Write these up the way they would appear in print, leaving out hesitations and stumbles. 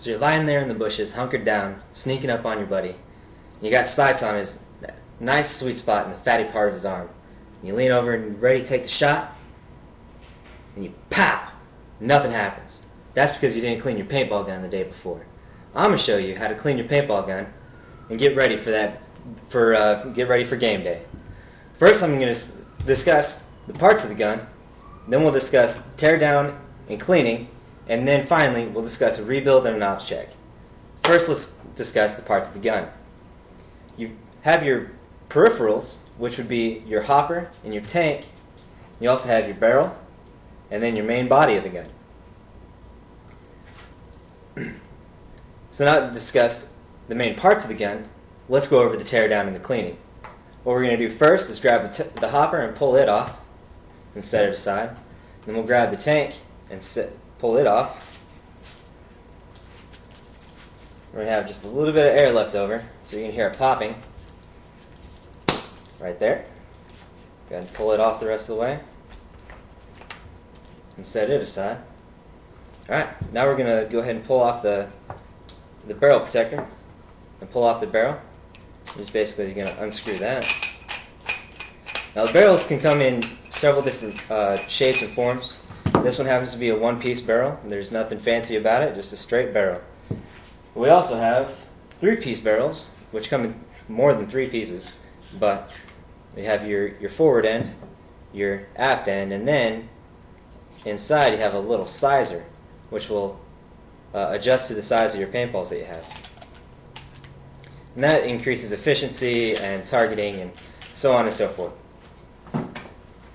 So you're lying there in the bushes, hunkered down, sneaking up on your buddy. You got sights on his nice sweet spot in the fatty part of his arm. You lean over and you're ready to take the shot, and you pow! Nothing happens. That's because you didn't clean your paintball gun the day before. I'm gonna show you how to clean your paintball gun and get ready for game day. First, I'm gonna discuss the parts of the gun. Then we'll discuss tear down and cleaning, and then finally we'll discuss a rebuild and an ops check. First, let's discuss the parts of the gun. You have your peripherals, which would be your hopper and your tank. You also have your barrel, and then your main body of the gun. So now that we've discussed the main parts of the gun, let's go over the tear down and the cleaning. What we're going to do first is grab the hopper and pull it off and set it aside. Then we'll grab the tank and pull it off. We're going to have just a little bit of air left over, so you can hear it popping right there. Go ahead and pull it off the rest of the way and set it aside. Alright, now we're going to go ahead and pull off the barrel protector and pull off the barrel. Just basically going to unscrew that. Now the barrels can come in several different shapes and forms. This one happens to be a one-piece barrel. There's nothing fancy about it, just a straight barrel. We also have three-piece barrels, which come in more than three pieces, but you have your forward end, your aft end, and then inside you have a little sizer, which will adjust to the size of your paintballs that you have. And that increases efficiency and targeting and so on and so forth.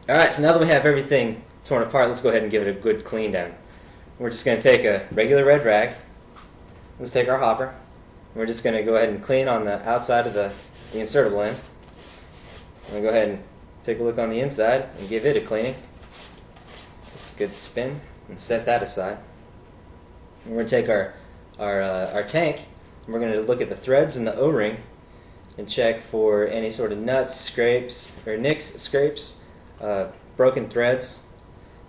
Alright, so now that we have everything torn apart, let's go ahead and give it a good clean down. We're just going to take a regular red rag. Let's take our hopper. We're just going to go ahead and clean on the outside of the insertable end. I'm going to go ahead and take a look on the inside and give it a cleaning. Just a good spin and set that aside. And we're going to take our tank and we're going to look at the threads and the O-ring and check for any sort of nuts, scrapes, or nicks, scrapes, broken threads.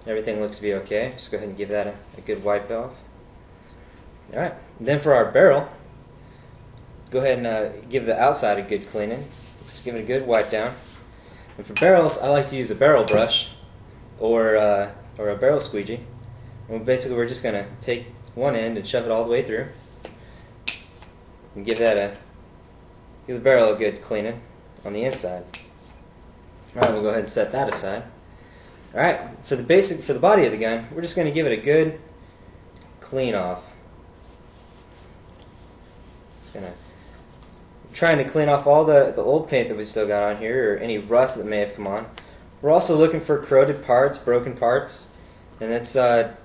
Everything looks to be okay. Just go ahead and give that a good wipe off. Alright, then for our barrel, go ahead and give the outside a good cleaning. Just give it a good wipe down. And for barrels, I like to use a barrel brush or a barrel squeegee. And basically we're just going to take one end and shove it all the way through. And give the barrel a good cleaning on the inside. Alright, we'll go ahead and set that aside. Alright, for the body of the gun, we're just going to give it a good clean off. Trying to clean off all the old paint that we still got on here, or any rust that may have come on. We're also looking for corroded parts, broken parts, and it's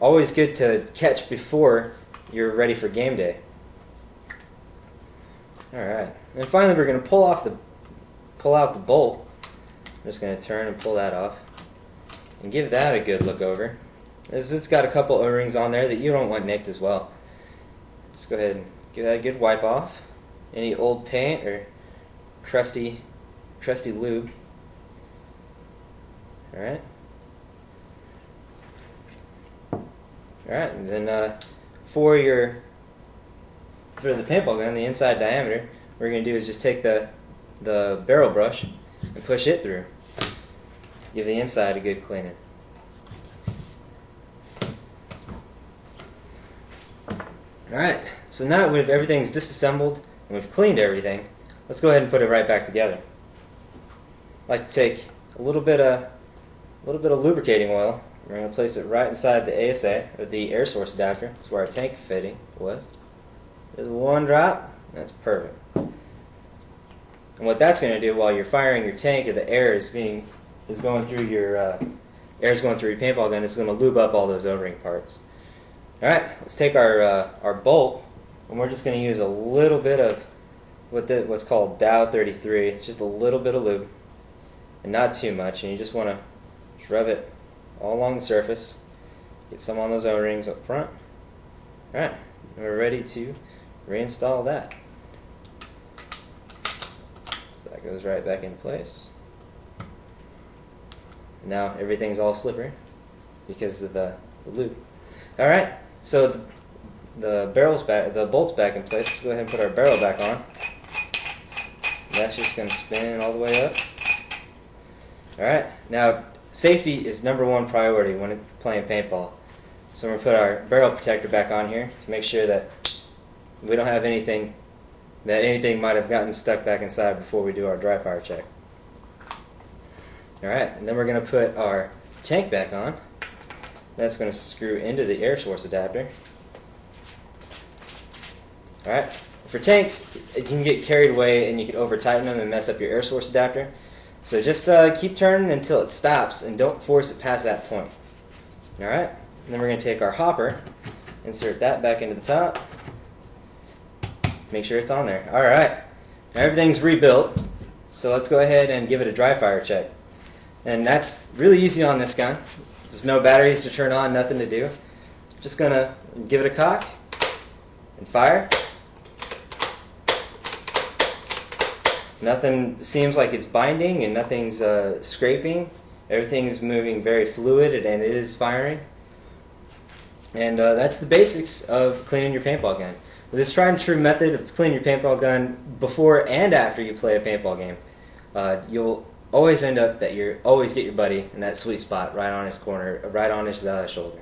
always good to catch before you're ready for game day. Alright, and finally we're going to pull out the bolt. I'm just going to turn and pull that off and give that a good look over. It's got a couple O-rings on there that you don't want nicked as well. Just go ahead and give that a good wipe off. Any old paint or crusty lube. Alright. Alright, and then for the paintball gun, the inside diameter, what we're going to do is just take the barrel brush and push it through. Give the inside a good cleaning. Alright, so now that everything's disassembled and we've cleaned everything, let's go ahead and put it right back together. I like to take a little bit of lubricating oil. We're going to place it right inside the ASA, or the air source adapter. That's where our tank fitting was. There's one drop. That's perfect. And what that's going to do while you're firing your tank, and the air is going through your paintball gun, it's going to lube up all those O-ring parts. All right, let's take our bolt, and we're just going to use a little bit of what's called Dow 33. It's just a little bit of lube, and not too much. And you just want to rub it all along the surface. Get some on those O-rings up front. All right, we're ready to reinstall that. So that goes right back into place. Now everything's all slippery because of the lube. All right, so the barrels back, the bolts back in place, let's go ahead and put our barrel back on. That's just going to spin all the way up. Alright, now safety is #1 priority when playing paintball. So we're going to put our barrel protector back on here to make sure that we don't have anything, that anything might have gotten stuck back inside before we do our dry fire check. Alright, and then we're going to put our tank back on. That's going to screw into the air source adapter. Alright, for tanks, you can get carried away and you can over tighten them and mess up your air source adapter. So just keep turning until it stops and don't force it past that point. Alright, and then we're going to take our hopper, insert that back into the top, make sure it's on there. Alright, now everything's rebuilt, so let's go ahead and give it a dry fire check. And that's really easy on this gun. There's no batteries to turn on, nothing to do. Just going to give it a cock and fire. Nothing seems like it's binding and nothing's scraping. Everything's moving very fluid and it is firing. And that's the basics of cleaning your paintball gun. With this tried and true method of cleaning your paintball gun before and after you play a paintball game, you'll always end up that you always get your buddy in that sweet spot right on his corner, right on his shoulder.